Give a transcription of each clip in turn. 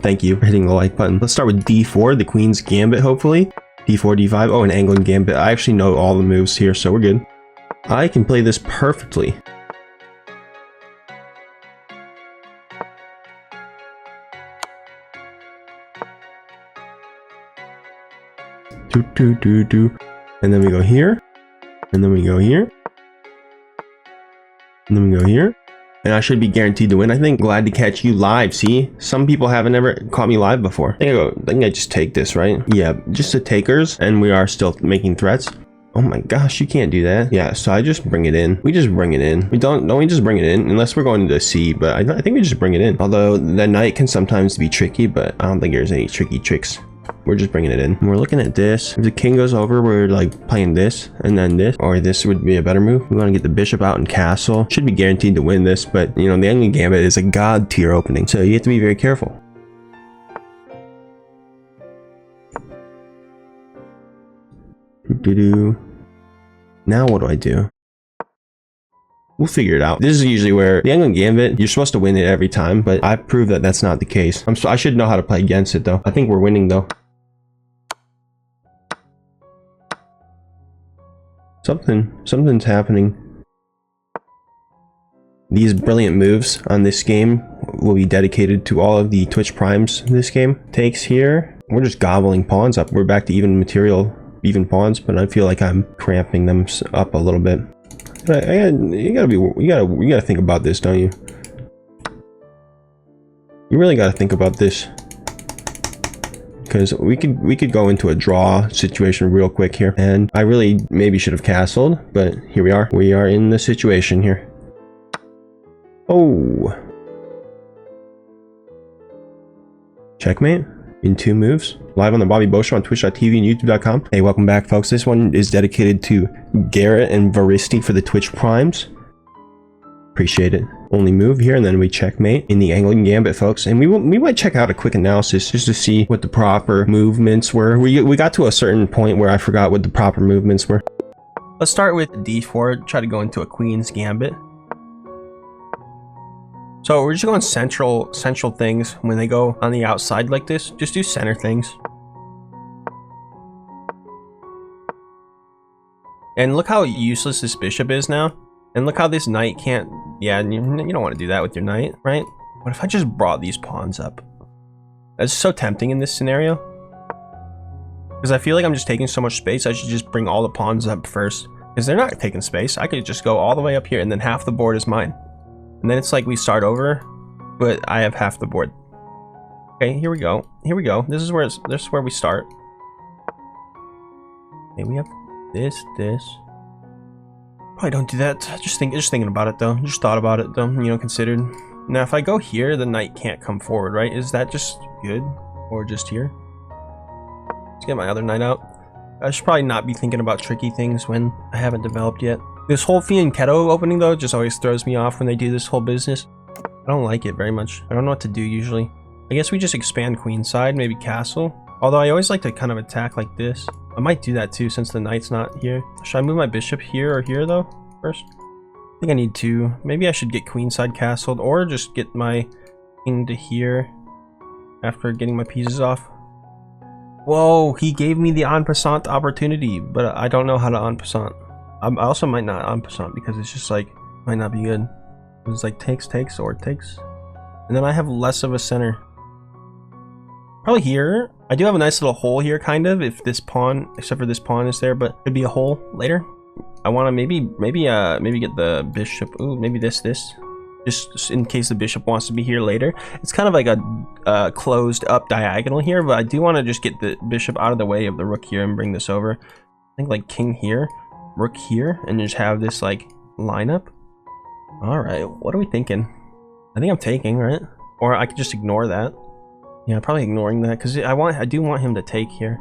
Thank you for hitting the like button. Let's start with d4, the queen's gambit, hopefully. d4, d5. Oh, an angling gambit. I actually know all the moves here, so we're good. I can play this perfectly. And then we go here. And then we go here. And then we go here. And I should be guaranteed to win. I think. Glad to catch you live. See, some people haven't ever caught me live before. I think I just take this, right? Yeah, just the takers, and we are still making threats. Oh my gosh, you can't do that. Yeah, so I just bring it in. We just bring it in. We don't we just bring it in unless we're going to C, but I think we just bring it in. Although the knight can sometimes be tricky, but I don't think there's any tricky tricks. We're just bringing it in. And we're looking at this. If the king goes over, we're like playing this and then this, or this would be a better move. We want to get the bishop out in castle. Should be guaranteed to win this, but you know, the angling gambit is a god tier opening, so you have to be very careful. Now what do I do? We'll figure it out. This is usually where the angling gambit, you're supposed to win it every time, but I proved that that's not the case. I should know how to play against it though. I think we're winning though. Something's happening. These brilliant moves on this game will be dedicated to all of the Twitch primes this game. Takes here. We're just gobbling pawns up. We're back to even material, even pawns, but I feel like I'm cramping them up a little bit. But you gotta think about this, don't you? You really gotta think about this. Because we could go into a draw situation real quick here, and I really maybe should have castled, but here we are. We are in the situation here. Oh, checkmate in 2 moves. Live on the Bobby Bo Show on twitch.tv and youtube.com. Hey, welcome back, folks. This one is dedicated to Garrett and Varisti for the Twitch primes. Appreciate it. Only move here, and then we checkmate in the angling gambit, folks. And we might check out a quick analysis just to see what the proper movements were. We got to a certain point where I forgot what the proper movements were. Let's start with d4. Try to go into a queen's gambit. So we're just going central things. When they go on the outside like this, just do center things. And look how useless this bishop is now. And look how this knight can't... Yeah, you don't want to do that with your knight, right? What if I just brought these pawns up? That's so tempting in this scenario. Because I feel like I'm just taking so much space, I should just bring all the pawns up first. Because they're not taking space. I could just go all the way up here, and then half the board is mine. And then it's like we start over, but I have half the board. Okay, here we go. Here we go. This is where we start. Okay, we have this. Probably don't do that. Just thinking about it though. Just thought about it though. You know, considered. Now, if I go here, the knight can't come forward, right? Is that just good, or just here? Let's get my other knight out. I should probably not be thinking about tricky things when I haven't developed yet. This whole fianchetto opening though just always throws me off when they do this whole business. I don't like it very much. I don't know what to do usually. I guess we just expand queenside, maybe castle. Although I always like to kind of attack like this. I might do that too since the knight's not here. Should I move my bishop here or here though first? I think I need to. Maybe I should get queenside castled, or just get my king to here after getting my pieces off. Whoa, he gave me the en passant opportunity, but I don't know how to en passant. I also might not en passant because it's just like, might not be good. It's like takes, or takes. And then I have less of a center. Probably here. I do have a nice little hole here, kind of, if this pawn, except for this pawn is there, but could be a hole later. I want to maybe get the bishop. Ooh, maybe this. Just in case the bishop wants to be here later. It's kind of like a closed up diagonal here, but I do want to just get the bishop out of the way of the rook here and bring this over. I think like king here, rook here, and just have this like lineup. All right, what are we thinking? I think I'm taking, right? Or I could just ignore that. Yeah, probably ignoring that because I do want him to take here.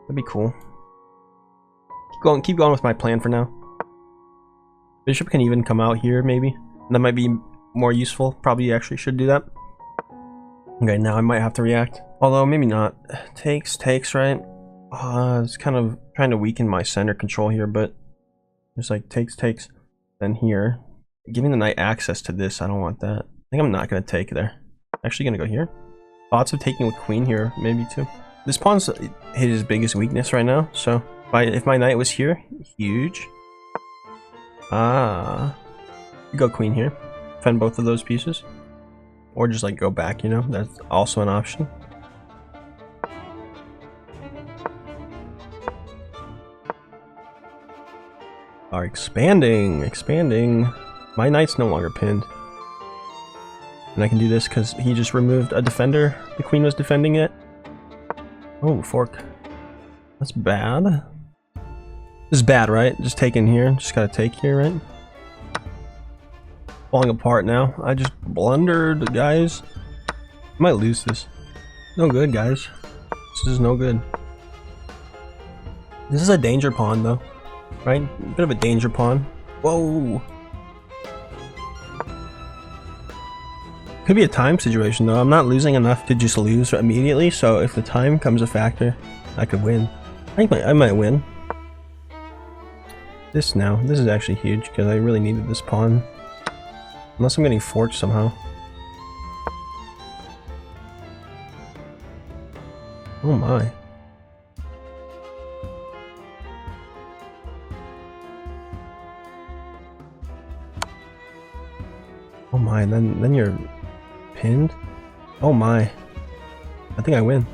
That'd be cool. Keep going with my plan for now. Bishop can even come out here, maybe. That might be more useful. Probably actually should do that. Okay, now I might have to react. Although maybe not. Takes, right? It's kind of trying to weaken my center control here, but just like takes. Then here, giving the knight access to this, I don't want that. I think I'm not gonna take there. Actually gonna go here. Thoughts of taking with queen here, maybe too. This pawn's his biggest weakness right now, so if my knight was here, huge. Go queen here. Defend both of those pieces. Or just like go back, you know, that's also an option. Are expanding. My knight's no longer pinned. And I can do this because he just removed a defender. The queen was defending it. Oh, fork. That's bad. This is bad, right? Just take in here. Just gotta take here, right? Falling apart now. I just blundered, guys. I might lose this. No good, guys. This is no good. This is a danger pawn, though. Right? A bit of a danger pawn. Whoa! Could be a time situation, though. I'm not losing enough to just lose immediately, so if the time comes a factor, I could win. I might win. This is actually huge, because I really needed this pawn. Unless I'm getting forked somehow. Oh my. Oh my, then you're pinned? Oh my. I think I win.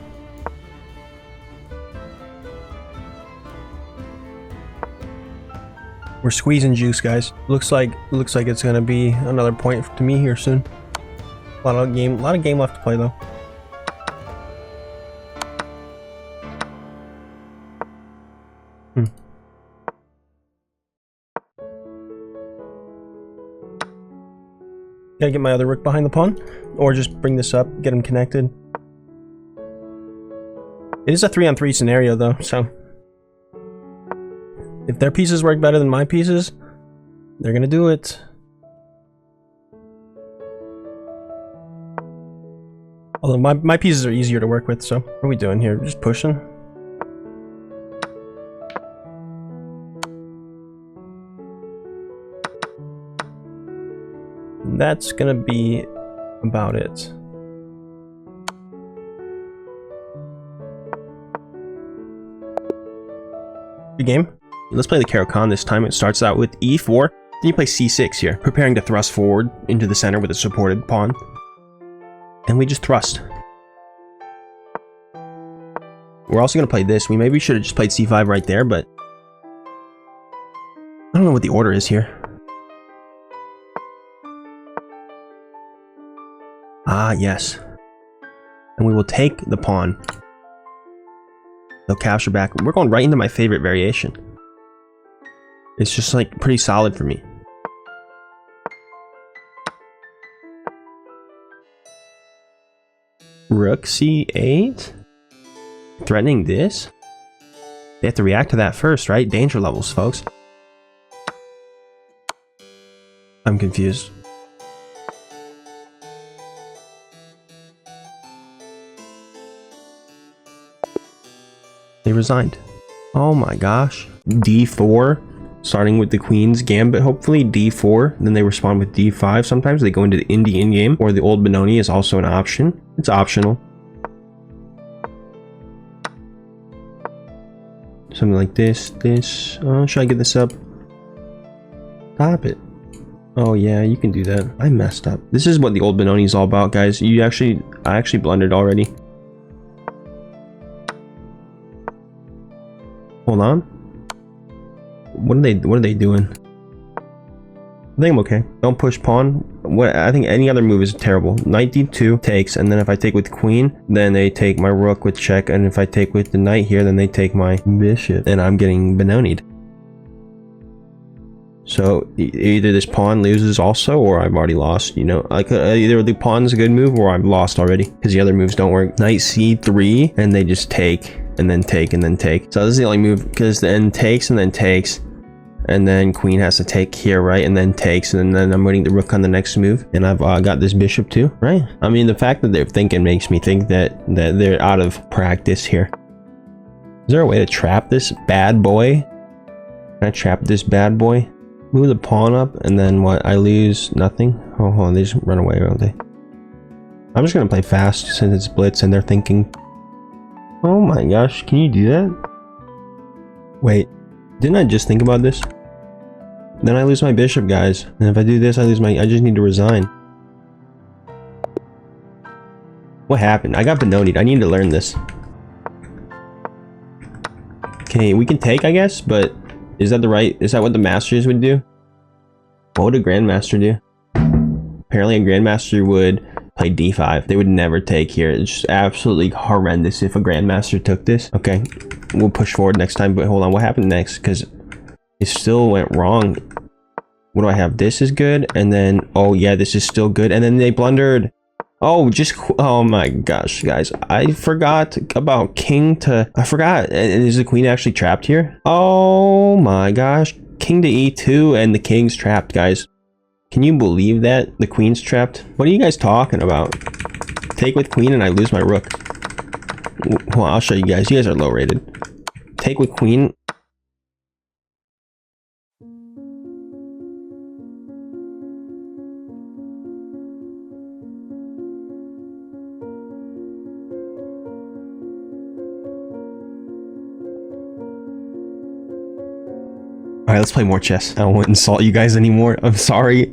We're squeezing juice, guys. Looks like it's gonna be another point to me here soon. A lot of game left to play though. Gotta get my other rook behind the pawn, or just bring this up, get them connected. It is a 3-on-3 scenario though, so if their pieces work better than my pieces, they're gonna do it. Although my pieces are easier to work with, so what are we doing here? Just pushing. And that's gonna be about it. Good game. Let's play the Caro-kann this time. It starts out with e4, then you play c6 here, preparing to thrust forward into the center with a supported pawn. And we just thrust. We're also going to play this. We maybe should have just played c5 right there, but I don't know what the order is here. Ah, yes. And we will take the pawn. They'll capture back. We're going right into my favorite variation. It's just like pretty solid for me. Rook c8? Threatening this? They have to react to that first, right? Danger levels, folks. I'm confused. They resigned. Oh my gosh. d4. Starting with the queen's gambit, hopefully d4, then they respond with d5. Sometimes they go into the Indian game, or the old benoni is also an option. It's optional. Something like this. Should I get this up? Stop it. Oh yeah, you can do that. I messed up. This is what the old benoni is all about, guys. I actually blundered already. Hold on. What are they doing? I think I'm okay. Don't push pawn. I think any other move is terrible. Knight d2 takes, and then if I take with queen, then they take my rook with check, and if I take with the knight here, then they take my bishop, and I'm getting benonied. So either this pawn loses also, or I've already lost. You know, I could either the pawn's a good move, or I've lost already because the other moves don't work. Knight c3, and they just take. And then take, and then take. So this is the only move, because then takes, and then takes. And then queen has to take here, right? And then takes, and then I'm waiting the rook on the next move. And I've got this bishop too, right? I mean, the fact that they're thinking makes me think that they're out of practice here. Is there a way to trap this bad boy? Can I trap this bad boy? Move the pawn up, and then what? I lose nothing? Oh, hold on, they just run away, don't they? I'm just gonna play fast since it's blitz and they're thinking. Oh my gosh, can you do that? Wait, didn't I just think about this? Then I lose my bishop, guys. And if I do this, I lose my... I just need to resign. What happened? I got benonied. I need to learn this. Okay, we can take, I guess, but is that the right... Is that what the masters would do? What would a grandmaster do? Apparently a grandmaster would play d5. They would never take here. It's just absolutely horrendous if a grandmaster took this. Okay, we'll push forward next time, but hold on, what happened next? Because it still went wrong. What do I have? This is good, and then... Oh yeah, this is still good, and then they blundered. Oh, just... Oh my gosh, guys. I forgot about king to... I forgot. And is the queen actually trapped here? Oh my gosh. King to e2, and the king's trapped, guys. Can you believe that? The queen's trapped? What are you guys talking about? Take with queen and I lose my rook. Well, I'll show you guys. You guys are low rated. Take with queen. Alright, let's play more chess. I won't insult you guys anymore. I'm sorry.